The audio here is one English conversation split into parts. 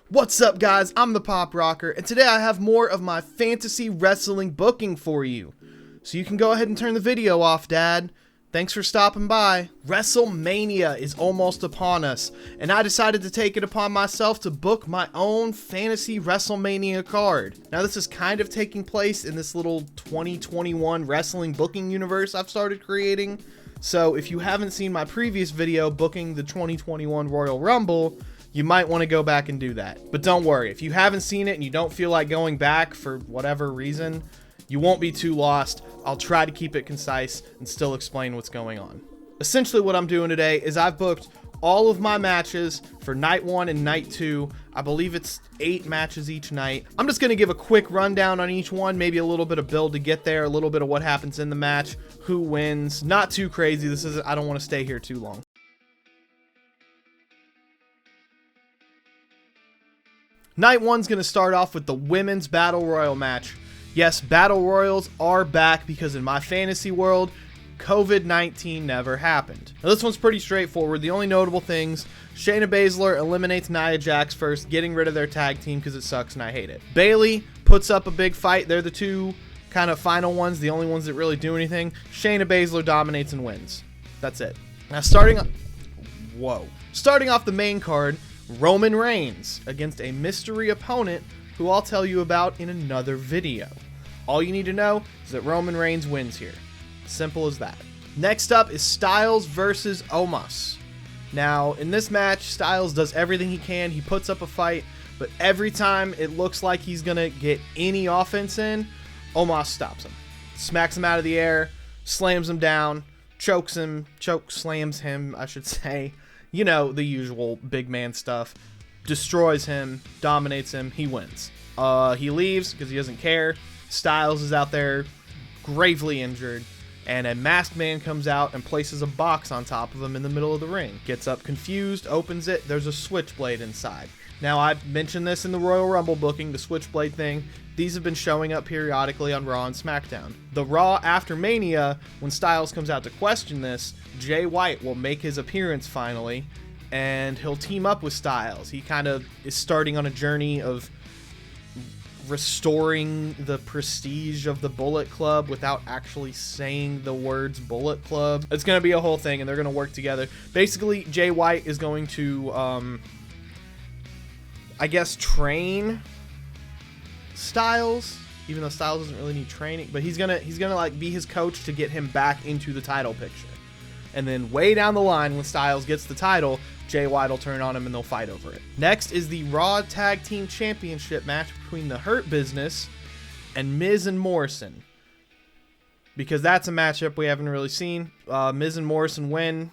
What's up, guys? I'm the PopRocker, and today I have more of my fantasy wrestling booking for you. So you can go ahead and turn the video off, Dad. Thanks for stopping by. Wrestlemania is almost upon us, and I decided to take it upon myself to book my own fantasy Wrestlemania card. Now, this is kind of taking place in this little 2021 wrestling booking universe I've started creating. So if you haven't seen my previous video booking the 2021 Royal Rumble, you might want to go back and do that. But don't worry, if you haven't seen it and you don't feel like going back for whatever reason, you won't be too lost. I'll try to keep it concise and still explain what's going on. Essentially what I'm doing today is I've booked all of my matches for night 1 and night 2. I believe it's 8 matches each night. I'm just going to give a quick rundown on each one, maybe a little bit of build to get there, a little bit of what happens in the match, who wins. Not too crazy. I don't want to stay here too long. Night 1's going to start off with the Women's Battle Royal match. Yes, Battle Royals are back because in my fantasy world, COVID-19 never happened. Now this one's pretty straightforward. The only notable things, Shayna Baszler eliminates Nia Jax first, getting rid of their tag team because it sucks and I hate it. Bayley puts up a big fight. They're the two kind of final ones, the only ones that really do anything. Shayna Baszler dominates and wins. That's it. Now starting off the main card, Roman Reigns against a mystery opponent who I'll tell you about in another video. All you need to know is that Roman Reigns wins here. Simple as that. Next up is Styles versus Omos. Now, in this match, Styles does everything he can. He puts up a fight, but every time it looks like he's going to get any offense in, Omos stops him. Smacks him out of the air, slams him down, slams him, I should say. You know, the usual big man stuff. Destroys him, dominates him, he wins. He leaves because he doesn't care. Styles is out there gravely injured, and a masked man comes out and places a box on top of him in the middle of the ring. Gets up confused, opens it, there's a switchblade inside. Now, I've mentioned this in the Royal Rumble booking, the switchblade thing. These have been showing up periodically on Raw and SmackDown. The Raw after Mania, when Styles comes out to question this, Jay White will make his appearance finally, and he'll team up with Styles. He kind of is starting on a journey of restoring the prestige of the Bullet Club without actually saying the words Bullet Club. It's going to be a whole thing, and they're going to work together. Basically, Jay White is going to, I guess, train Styles, even though Styles doesn't really need training, but he's gonna like be his coach to get him back into the title picture. And then way down the line, when Styles gets the title, Jay White will turn on him and they'll fight over it. Next is the Raw Tag Team Championship match between the Hurt Business and Miz and Morrison, because that's a matchup we haven't really seen. Miz and Morrison win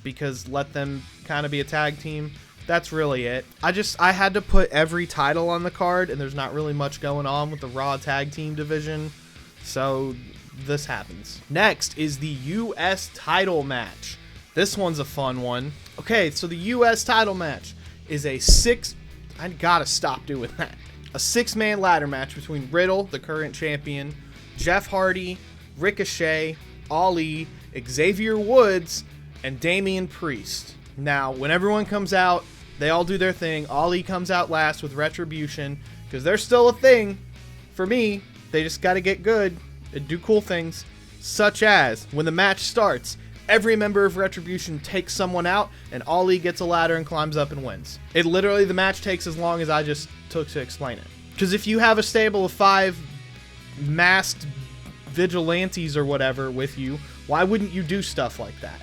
because let them kind of be a tag team. That's really it. I had to put every title on the card, and there's not really much going on with the Raw Tag Team division, so this happens. Next is the U.S. title match. This one's a fun one. Okay, so the U.S. title match is I gotta stop doing that. A 6-man ladder match between Riddle, the current champion, Jeff Hardy, Ricochet, Ali, Xavier Woods, and Damian Priest. Now, when everyone comes out, they all do their thing. Ali comes out last with Retribution, because they're still a thing. For me, they just got to get good and do cool things, such as when the match starts, every member of Retribution takes someone out, and Ali gets a ladder and climbs up and wins. The match takes as long as I just took to explain it. Because if you have a stable of 5 masked vigilantes or whatever with you, why wouldn't you do stuff like that?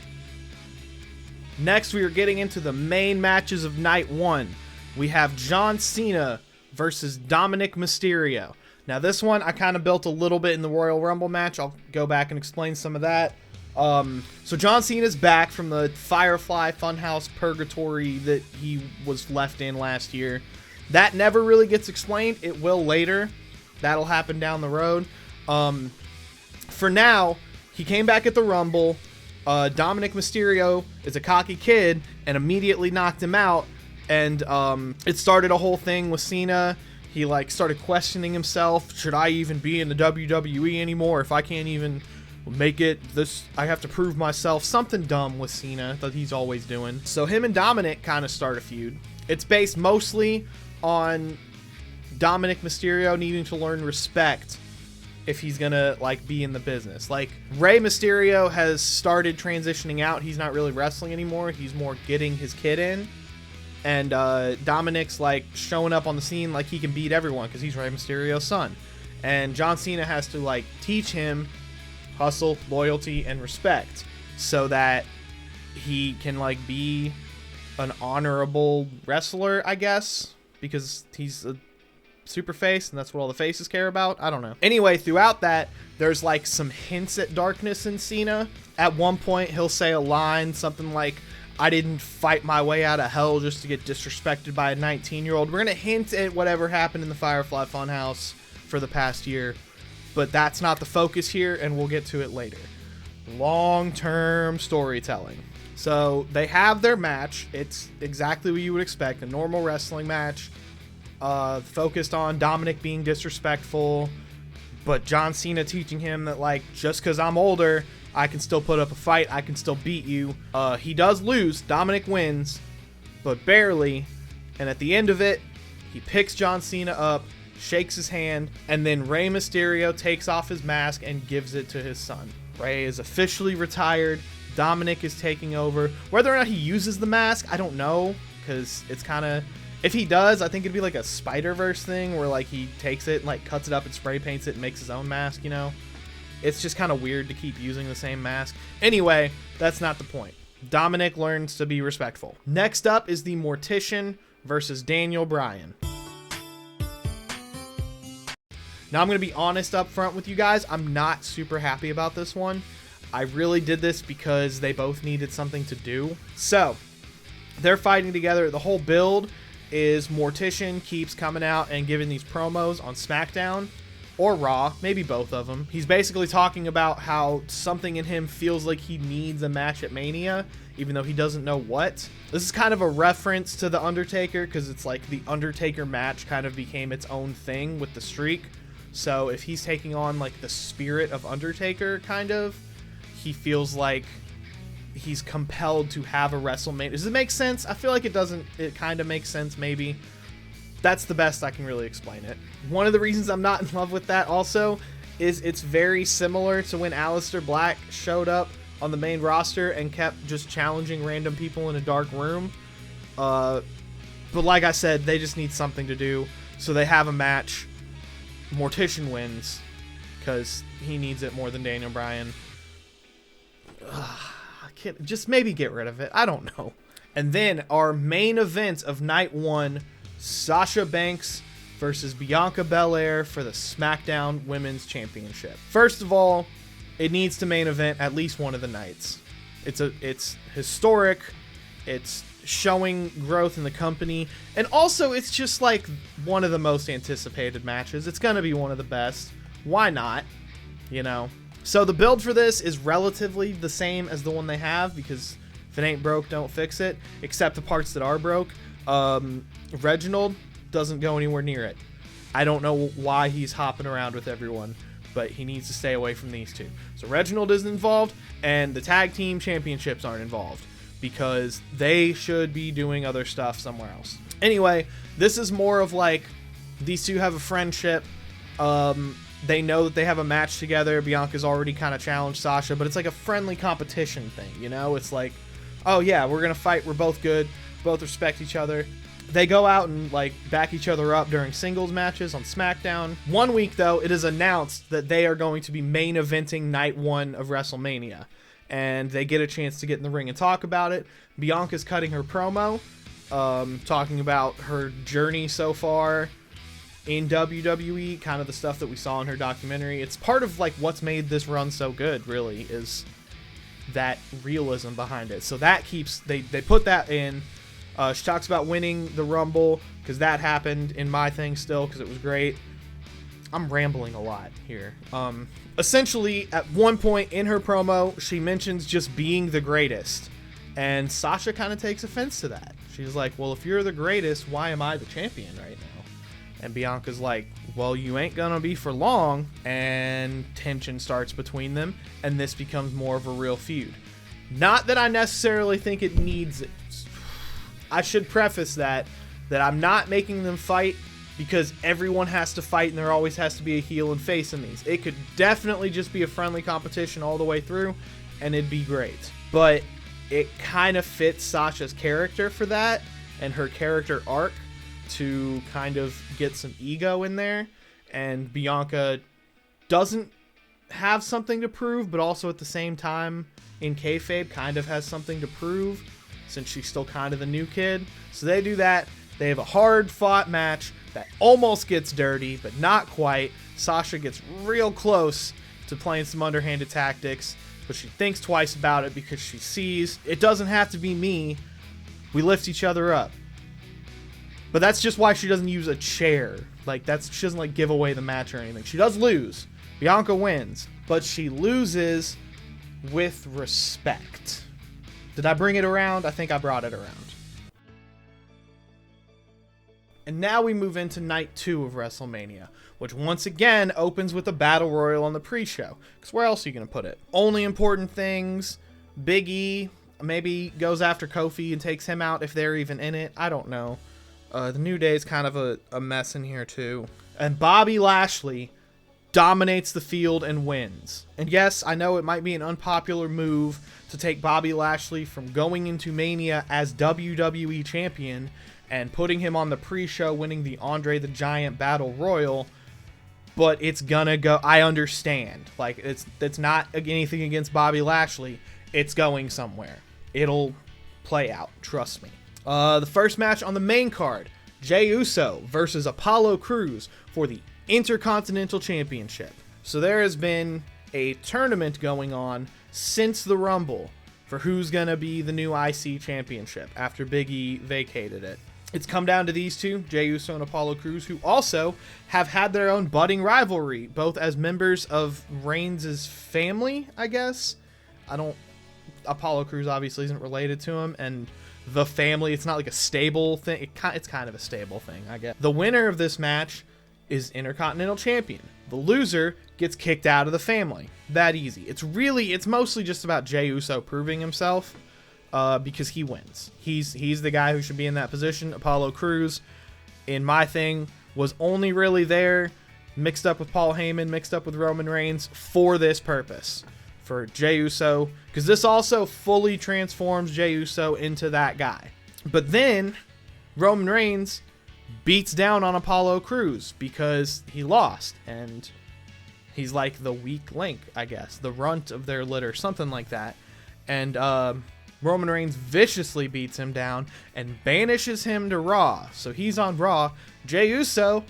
Next, we are getting into the main matches of night 1. We have John Cena versus Dominic Mysterio. Now, this one I kind of built a little bit in the Royal Rumble match. I'll go back and explain some of that. So John Cena's back from the Firefly Funhouse purgatory that he was left in last year. That never really gets explained. It will later. That'll happen down the road. For now, he came back at the Rumble. Dominic Mysterio is a cocky kid and immediately knocked him out, and it started a whole thing with Cena. He started questioning himself. Should I even be in the WWE anymore if I can't even make it? I have to prove myself. Something dumb with Cena that he's always doing. So him and Dominic kind of start a feud. It's based mostly on Dominic Mysterio needing to learn respect if he's gonna like be in the business. Like Rey Mysterio has started transitioning out. He's not really wrestling anymore. He's more getting his kid in. And Dominic's like showing up on the scene like he can beat everyone because he's Rey Mysterio's son. And John Cena has to like teach him hustle, loyalty, and respect so that he can like be an honorable wrestler, I guess, because he's a super face and that's what all the faces care about. I don't know. Anyway, throughout that, there's like some hints at darkness in Cena. At one point, he'll say a line, something like, I didn't fight my way out of hell just to get disrespected by a 19-year-old. We're going to hint at whatever happened in the Firefly Funhouse for the past year, but that's not the focus here, and we'll get to it later. Long-term storytelling. So they have their match. It's exactly what you would expect, a normal wrestling match, focused on Dominic being disrespectful, but John Cena teaching him that, like, just because I'm older, I can still put up a fight. I can still beat you. He does lose. Dominic wins, but barely. And at the end of it, he picks John Cena up, shakes his hand, and then Rey Mysterio takes off his mask and gives it to his son. Rey is officially retired. Dominic is taking over. Whether or not he uses the mask, I don't know, because it's kind of... If he does, I think it'd be like a Spider-Verse thing where like he takes it and like cuts it up and spray paints it and makes his own mask, you know? It's just kind of weird to keep using the same mask. Anyway, that's not the point. Dominic learns to be respectful. Next up is the Mortician versus Daniel Bryan. Now I'm going to be honest up front with you guys. I'm not super happy about this one. I really did this because they both needed something to do. So, they're fighting together. The whole build is Mortician keeps coming out and giving these promos on SmackDown or Raw, maybe both of them. He's basically talking about how something in him feels like he needs a match at Mania, even though he doesn't know what. This is kind of a reference to The Undertaker, because it's like the Undertaker match kind of became its own thing with the streak. So if he's taking on like the spirit of Undertaker, kind of, he feels like he's compelled to have a WrestleMania. Does it make sense? I feel like it doesn't. It kind of makes sense, maybe. That's the best I can really explain it. One of the reasons I'm not in love with that also is it's very similar to when Aleister Black showed up on the main roster and kept just challenging random people in a dark room. But like I said, they just need something to do. So they have a match. Mortician wins because he needs it more than Daniel Bryan. I can't, just maybe get rid of it. I don't know. And then our main event of night one, Sasha Banks versus Bianca Belair for the SmackDown Women's Championship. First of all, it needs to main event at least one of the nights. It's historic. It's showing growth in the company, and also it's just like one of the most anticipated matches. It's gonna be one of the best. Why not? You know. So the build for this is relatively the same as the one they have, because if it ain't broke, don't fix it. Except the parts that are broke. Reginald doesn't go anywhere near it. I don't know why he's hopping around with everyone, but he needs to stay away from these two. So Reginald isn't involved, and the tag team championships aren't involved, because they should be doing other stuff somewhere else. Anyway, this is more of like, these two have a friendship. They know that they have a match together. Bianca's already kind of challenged Sasha, but it's like a friendly competition thing, you know? It's like, oh yeah, we're going to fight. We're both good. Both respect each other. They go out and like back each other up during singles matches on SmackDown. One week though, it is announced that they are going to be main eventing night one of WrestleMania. And they get a chance to get in the ring and talk about it. Bianca's cutting her promo, talking about her journey so far in WWE, kind of the stuff that we saw in her documentary. It's part of like what's made this run so good, really, is that realism behind it. So that keeps, they put that in. She talks about winning the Rumble, because that happened in my thing still, because it was great. I'm rambling a lot here. Essentially, at one point in her promo, she mentions just being the greatest. And Sasha kind of takes offense to that. She's like, well, if you're the greatest, why am I the champion right now? And Bianca's like, well, you ain't gonna be for long. And tension starts between them, and this becomes more of a real feud. Not that I necessarily think it needs it. I should preface that that I'm not making them fight because everyone has to fight and there always has to be a heel and face in these. It could definitely just be a friendly competition all the way through, and it'd be great. But it kind of fits Sasha's character for that, and her character arc to kind of get some ego in there. And Bianca doesn't have something to prove, but also at the same time, in kayfabe, kind of has something to prove since she's still kind of the new kid. So they do that. They have a hard-fought match that almost gets dirty, but not quite. Sasha gets real close to playing some underhanded tactics, but she thinks twice about it because she sees it doesn't have to be me. We lift each other up. But that's just why she doesn't use a chair. Like, she doesn't, like, give away the match or anything. She does lose. Bianca wins, but she loses with respect. Did I bring it around? I think I brought it around. And now we move into night 2 of WrestleMania, which once again opens with a battle royal on the pre-show. Because where else are you going to put it? Only important things. Big E maybe goes after Kofi and takes him out if they're even in it. I don't know. The New Day is kind of a mess in here too. And Bobby Lashley dominates the field and wins. And yes, I know it might be an unpopular move to take Bobby Lashley from going into Mania as WWE Champion and putting him on the pre-show winning the Andre the Giant Battle Royal, but it's gonna go. I understand. Like, it's not anything against Bobby Lashley. It's going somewhere. It'll play out. Trust me. The first match on the main card, Jey Uso versus Apollo Crews for the Intercontinental Championship. So there has been a tournament going on since the Rumble for who's gonna be the new IC Championship after Big E vacated it. It's come down to these two, Jey Uso and Apollo Crews, who also have had their own budding rivalry, both as members of Reigns' family, I guess. Apollo Crews obviously isn't related to him, and the family, it's not like a stable thing. It's kind of a stable thing, I guess. The winner of this match is Intercontinental Champion. The loser gets kicked out of the family. That easy. It's mostly just about Jey Uso proving himself. Because he wins. He's the guy who should be in that position. Apollo Crews, in my thing, was only really there, mixed up with Paul Heyman, mixed up with Roman Reigns, for this purpose. For Jey Uso, because this also fully transforms Jey Uso into that guy. But then, Roman Reigns beats down on Apollo Crews because he lost, and he's like the weak link, I guess. The runt of their litter, something like that. And, Roman Reigns viciously beats him down and banishes him to Raw. So he's on Raw. Jey Uso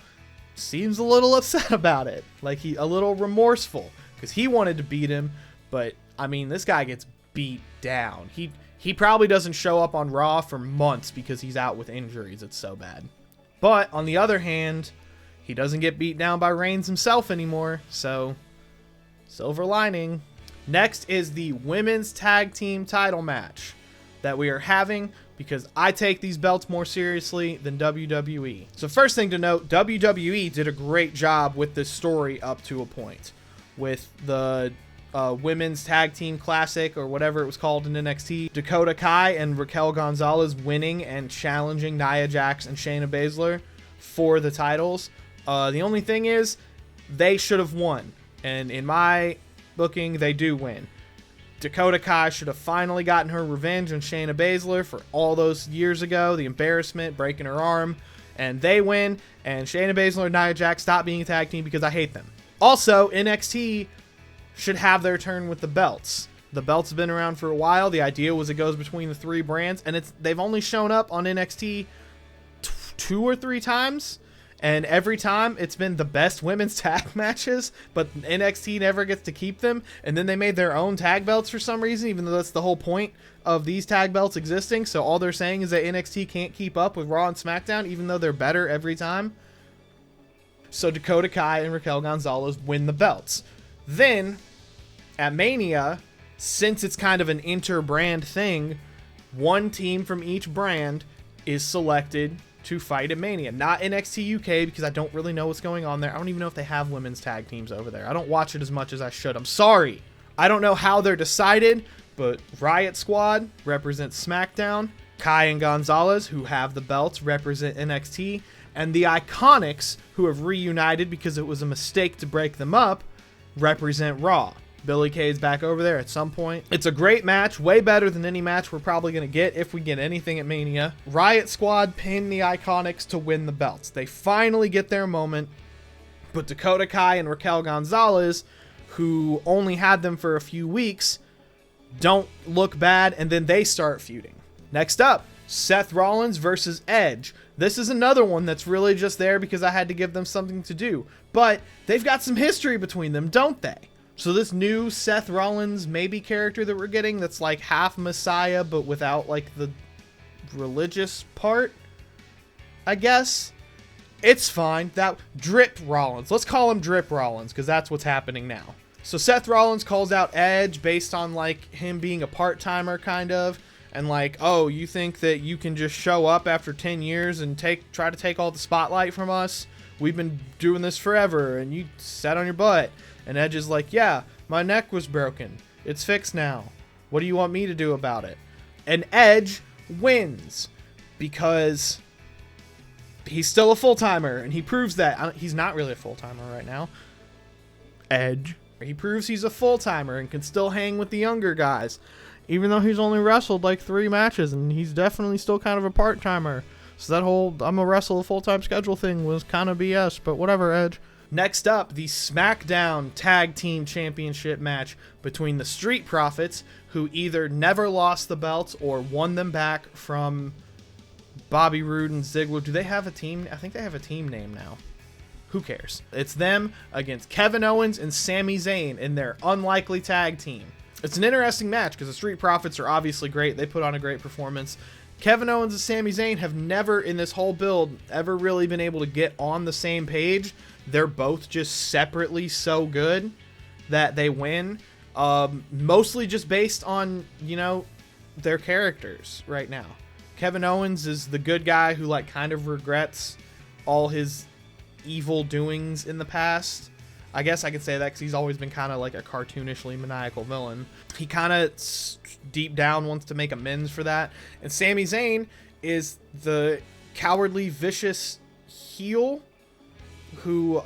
seems a little upset about it. Like, a little remorseful. Because he wanted to beat him. But, I mean, this guy gets beat down. He probably doesn't show up on Raw for months because he's out with injuries. It's so bad. But, on the other hand, he doesn't get beat down by Reigns himself anymore. So, silver lining. Next is the women's tag team title match that we are having because I take these belts more seriously than WWE. So first thing to note, WWE did a great job with this story up to a point. With the women's tag team classic or whatever it was called in NXT, Dakota Kai and Raquel Gonzalez winning and challenging Nia Jax and Shayna Baszler for the titles. The only thing is they should have won. And in my booking, they do win. Dakota Kai should have finally gotten her revenge on Shayna Baszler for all those years ago, the embarrassment, breaking her arm, and they win, and Shayna Baszler and Nia Jax stop being a tag team because I hate them. Also, NXT should have their turn with the belts. The belts have been around for a while. The idea was it goes between the three brands, and they've only shown up on NXT 2 or 3 times. And every time, it's been the best women's tag matches, but NXT never gets to keep them. And then they made their own tag belts for some reason, even though that's the whole point of these tag belts existing. So all they're saying is that NXT can't keep up with Raw and SmackDown, even though they're better every time. So Dakota Kai and Raquel Gonzalez win the belts. Then, at Mania, since it's kind of an inter-brand thing, one team from each brand is selected to fight at Mania. Not NXT UK because I don't really know what's going on there. I don't even know if they have women's tag teams over there. I don't watch it as much as I should. I'm sorry. I don't know how they're decided, but Riot Squad represents SmackDown. Kai and Gonzalez, who have the belts, represent NXT, and the Iconics, who have reunited because it was a mistake to break them up, represent Raw. Billy Kay's back over there at some point. It's a great match, way better than any match we're probably going to get if we get anything at Mania. Riot Squad pin the Iconics to win the belts. They finally get their moment, but Dakota Kai and Raquel Gonzalez, who only had them for a few weeks, don't look bad, and then they start feuding. Next up, Seth Rollins versus Edge. This is another one that's really just there because I had to give them something to do, but they've got some history between them, don't they? So this new Seth Rollins maybe character that we're getting that's like half Messiah but without like the religious part, I guess. It's fine. That Drip Rollins. Let's call him Drip Rollins because that's what's happening now. So Seth Rollins calls out Edge based on like him being a part-timer kind of, and like, oh, you think that you can just show up after 10 years and try to take all the spotlight from us? We've been doing this forever and you sat on your butt. And Edge is like, yeah, my neck was broken. It's fixed now. What do you want me to do about it? And Edge wins because he's still a full-timer, and he proves that. He's not really a full-timer right now. Edge. He proves he's a full-timer and can still hang with the younger guys, even though he's only wrestled like 3 matches, and he's definitely still kind of a part-timer. So that whole I'm a wrestle a full-time schedule thing was kind of BS, but whatever, Edge. Next up, the SmackDown Tag Team Championship match between the Street Profits, who either never lost the belts or won them back from Bobby Roode and Ziggler. Do they have a team? I think they have a team name now. Who cares? It's them against Kevin Owens and Sami Zayn in their unlikely tag team. It's an interesting match because the Street Profits are obviously great. They put on a great performance. Kevin Owens and Sami Zayn have never in this whole build ever really been able to get on the same page. They're both just separately so good that they win. Mostly just based on, you know, their characters right now. Kevin Owens is the good guy who like kind of regrets all his evil doings in the past. I guess I could say that because he's always been kind of like a cartoonishly maniacal villain. He kind of deep down wants to make amends for that. And Sami Zayn is the cowardly, vicious heel who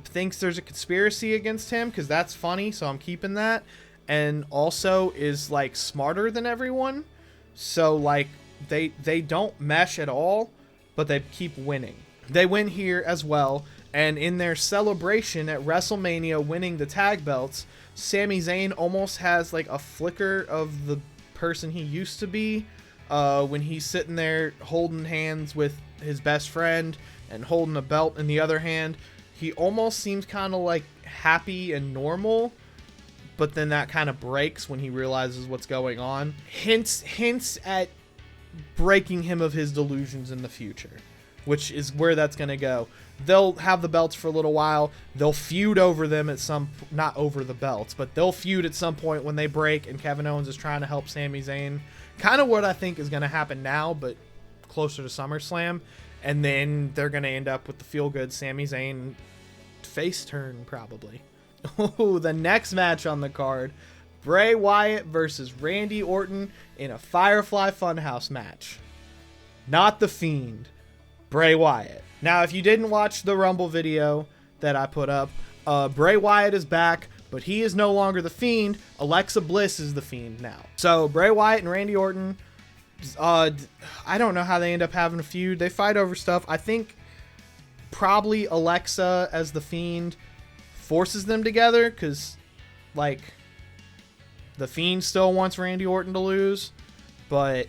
thinks there's a conspiracy against him because that's funny, so I'm keeping that. And also is like smarter than everyone. So like they don't mesh at all, but they keep winning. They win here as well. And in their celebration at WrestleMania winning the tag belts, Sami Zayn almost has like a flicker of the person he used to be when he's sitting there holding hands with his best friend and holding a belt in the other hand. He almost seems kind of like happy and normal, but then that kind of breaks when he realizes what's going on. Hints at breaking him of his delusions in the future, which is where that's going to go. They'll have the belts for a little while. They'll feud over them at not over the belts, but they'll feud at some point when they break and Kevin Owens is trying to help Sami Zayn. Kind of what I think is going to happen now, but closer to SummerSlam. And then they're going to end up with the feel-good Sami Zayn face turn, probably. Oh, the next match on the card, Bray Wyatt versus Randy Orton in a Firefly Funhouse match. Not The Fiend, Bray Wyatt. Now, if you didn't watch the Rumble video that I put up, Bray Wyatt is back, but he is no longer The Fiend. Alexa Bliss is The Fiend now. So, Bray Wyatt and Randy Orton, I don't know how they end up having a feud. They fight over stuff. I think probably Alexa as The Fiend forces them together because, like, The Fiend still wants Randy Orton to lose, but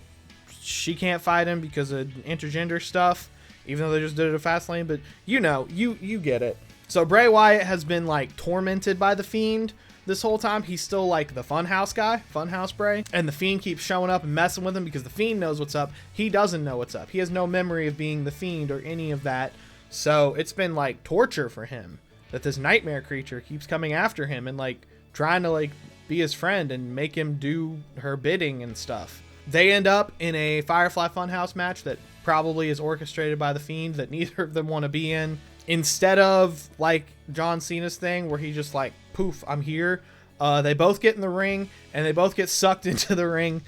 she can't fight him because of intergender stuff, even though they just did it at Fastlane. But you know, you get it. So Bray Wyatt has been like tormented by The Fiend this whole time. He's still like the Funhouse guy, Funhouse Bray, and The Fiend keeps showing up and messing with him because The Fiend knows what's up. He doesn't know what's up. He has no memory of being The Fiend or any of that. So it's been like torture for him that this nightmare creature keeps coming after him and like trying to like be his friend and make him do her bidding and stuff. They end up in a Firefly Funhouse match that probably is orchestrated by The Fiend that neither of them want to be in. Instead of like John Cena's thing where he just like, poof, I'm here. They both get in the ring and they both get sucked into the ring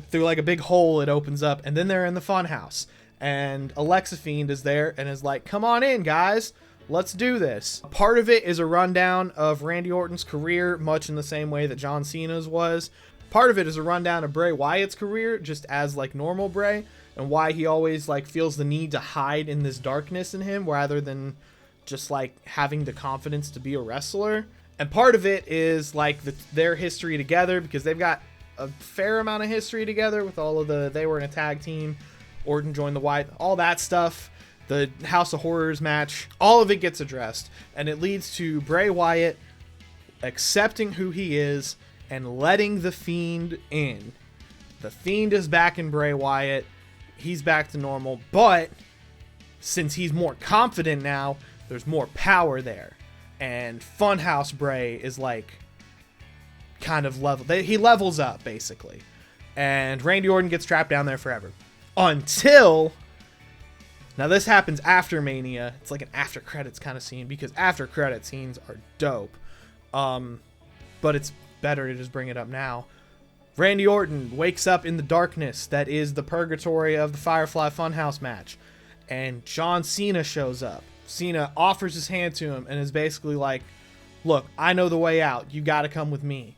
through like a big hole, it opens up, and then they're in the funhouse. And Alexa Fiend is there and is like, come on in, guys. Let's do this. Part of it is a rundown of Randy Orton's career, much in the same way that John Cena's was. Part of it is a rundown of Bray Wyatt's career, just as like normal Bray, and why he always like feels the need to hide in this darkness in him rather than just like having the confidence to be a wrestler. And part of it is like their history together, because they've got a fair amount of history together with all of they were in a tag team. Orton joined the Wyatt, all that stuff. The House of Horrors match, all of it gets addressed, and it leads to Bray Wyatt accepting who he is and letting the Fiend in. The Fiend is back in Bray Wyatt. He's back to normal, but since he's more confident now, there's more power there. And Funhouse Bray is like kind of he levels up basically. And Randy Orton gets trapped down there forever. Until... Now, this happens after Mania. It's like an after credits kind of scene, because after credit scenes are dope. But it's better to just bring it up now. Randy Orton wakes up in the darkness that is the purgatory of the Firefly Funhouse match. And John Cena shows up. Cena offers his hand to him and is basically like, look, I know the way out. You got to come with me.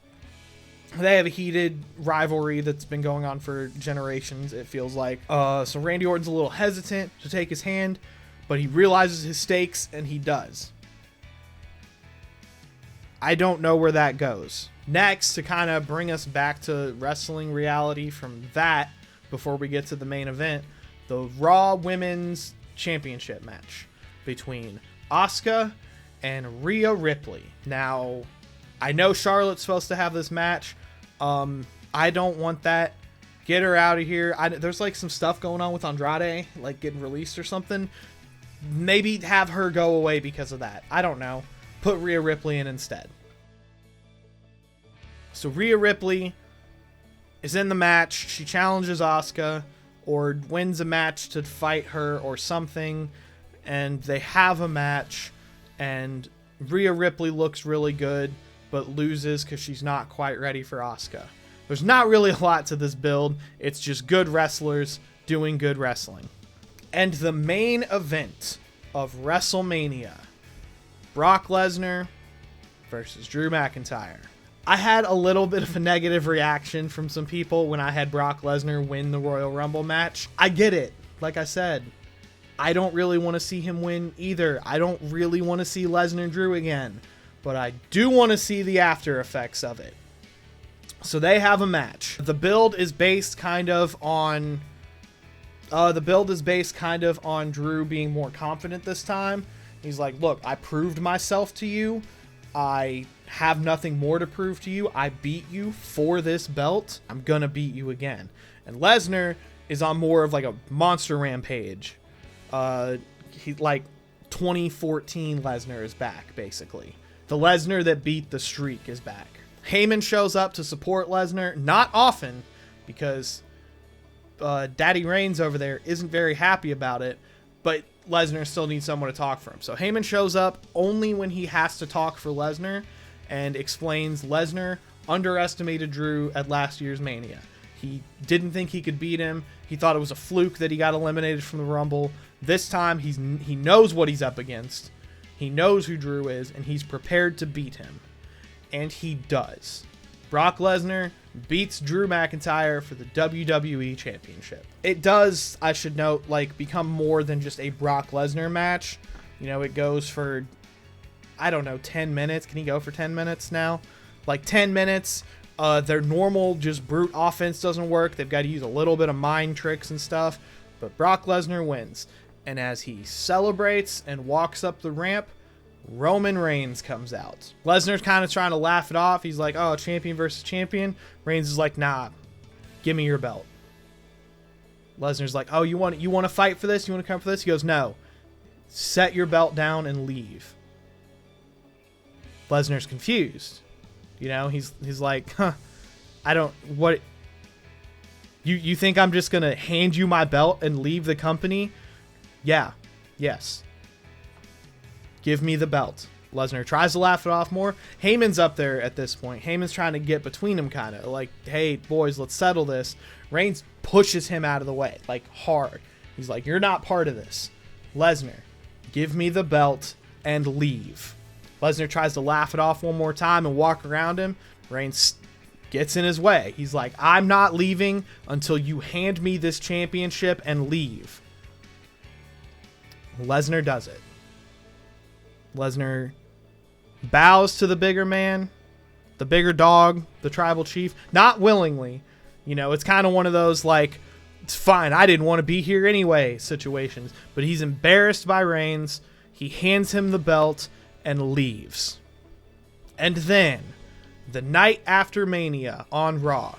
They have a heated rivalry that's been going on for generations, it feels like. So Randy Orton's a little hesitant to take his hand, but he realizes his stakes, and he does. I don't know where that goes. Next, to kind of bring us back to wrestling reality from that, before we get to the main event, the Raw Women's Championship match between Asuka and Rhea Ripley. Now, I know Charlotte's supposed to have this match. I don't want that. Get her out of here. There's like some stuff going on with Andrade, like getting released or something. Maybe have her go away because of that. I don't know. Put Rhea Ripley in instead. So Rhea Ripley is in the match. She challenges Asuka or wins a match to fight her or something. And they have a match. And Rhea Ripley looks really good, but loses because she's not quite ready for Asuka. There's not really a lot to this build. It's just good wrestlers doing good wrestling. And the main event of WrestleMania, Brock Lesnar versus Drew McIntyre. I had a little bit of a negative reaction from some people when I had Brock Lesnar win the Royal Rumble match. I get it. Like I said, I don't really want to see him win either. I don't really want to see Lesnar and Drew again. But I do want to see the after effects of it. So they have a match. The build is based kind of on Drew being more confident this time. He's like, look, I proved myself to you. I have nothing more to prove to you. I beat you for this belt. I'm gonna beat you again. And Lesnar is on more of like a monster rampage. He like 2014 Lesnar is back, basically. The Lesnar that beat the streak is back. Heyman shows up to support Lesnar, not often, because Daddy Reigns over there isn't very happy about it, but Lesnar still needs someone to talk for him. So Heyman shows up only when he has to talk for Lesnar and explains Lesnar underestimated Drew at last year's Mania. He didn't think he could beat him. He thought it was a fluke that he got eliminated from the Rumble. This time, he knows what he's up against. He knows who Drew is, and he's prepared to beat him. And he does. Brock Lesnar beats Drew McIntyre for the WWE Championship. It does, I should note, like, become more than just a Brock Lesnar match. You know, it goes for, I don't know, 10 minutes. Can he go for 10 minutes now? Like, 10 minutes. Their normal, just brute offense doesn't work. They've got to use a little bit of mind tricks and stuff. But Brock Lesnar wins. And as he celebrates and walks up the ramp, Roman Reigns comes out. Lesnar's kind of trying to laugh it off. He's like, oh, champion versus champion. Reigns is like, nah, give me your belt. Lesnar's like, oh, you want to fight for this? You want to come for this? He goes, no. Set your belt down and leave. Lesnar's confused. You know, he's like, huh, I don't, what, you think I'm just going to hand you my belt and leave the company? Yeah. Yes. Give me the belt. Lesnar tries to laugh it off more. Heyman's up there at this point. Heyman's trying to get between them, kind of like, hey, boys, let's settle this. Reigns pushes him out of the way, like, hard. He's like, you're not part of this. Lesnar, give me the belt and leave. Lesnar tries to laugh it off one more time and walk around him. Reigns gets in his way. He's like, I'm not leaving until you hand me this championship and leave. Lesnar does it. Lesnar bows to the bigger man, the bigger dog, the tribal chief, not willingly. You know, it's kind of one of those, like, it's fine, I didn't want to be here anyway situations. But he's embarrassed by Reigns. He hands him the belt and leaves. And then, the night after Mania on Raw,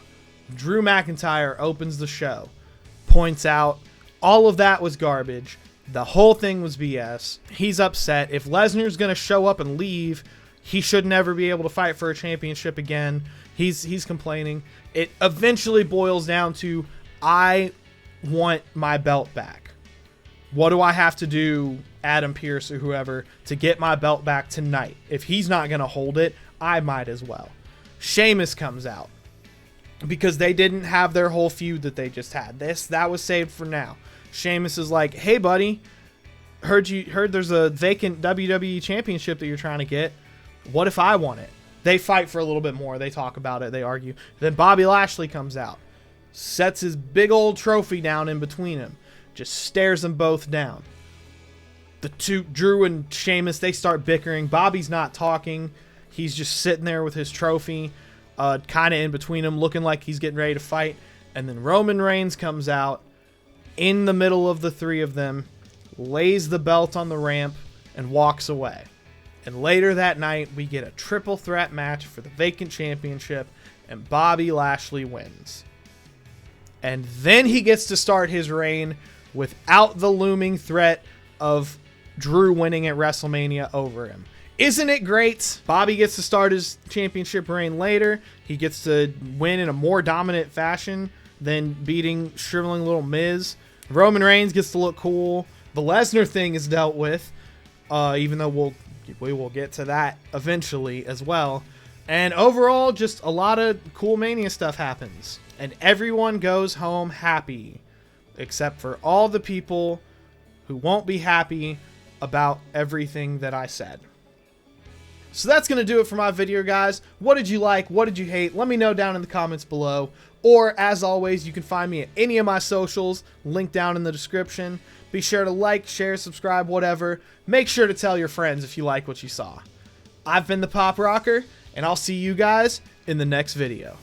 Drew McIntyre opens the show, points out all of that was garbage. The whole thing was BS. He's upset. If Lesnar's going to show up and leave, he should never be able to fight for a championship again. He's complaining. It eventually boils down to, I want my belt back. What do I have to do, Adam Pearce or whoever, to get my belt back tonight? If he's not going to hold it, I might as well. Sheamus comes out because they didn't have their whole feud that they just had. That was saved for now. Sheamus is like, hey buddy, heard there's a vacant WWE championship that you're trying to get. What if I want it? They fight for a little bit more. They talk about it. They argue. Then Bobby Lashley comes out, sets his big old trophy down in between them, just stares them both down. The two, Drew and Sheamus, they start bickering. Bobby's not talking. He's just sitting there with his trophy, kind of in between them, looking like he's getting ready to fight. And then Roman Reigns comes out in the middle of the three of them, lays the belt on the ramp, and walks away. And later that night, we get a triple threat match for the vacant championship, and Bobby Lashley wins. And then he gets to start his reign without the looming threat of Drew winning at WrestleMania over him. Isn't it great? Bobby gets to start his championship reign later. He gets to win in a more dominant fashion than beating shriveling little Miz. Roman Reigns gets to look cool. The Lesnar thing is dealt with, even though we will get to that eventually as well. And overall, just a lot of cool Mania stuff happens. And everyone goes home happy, except for all the people who won't be happy about everything that I said. So that's going to do it for my video, guys. What did you like? What did you hate? Let me know down in the comments below. Or, as always, you can find me at any of my socials, linked down in the description. Be sure to like, share, subscribe, whatever. Make sure to tell your friends if you like what you saw. I've been the PopRocker, and I'll see you guys in the next video.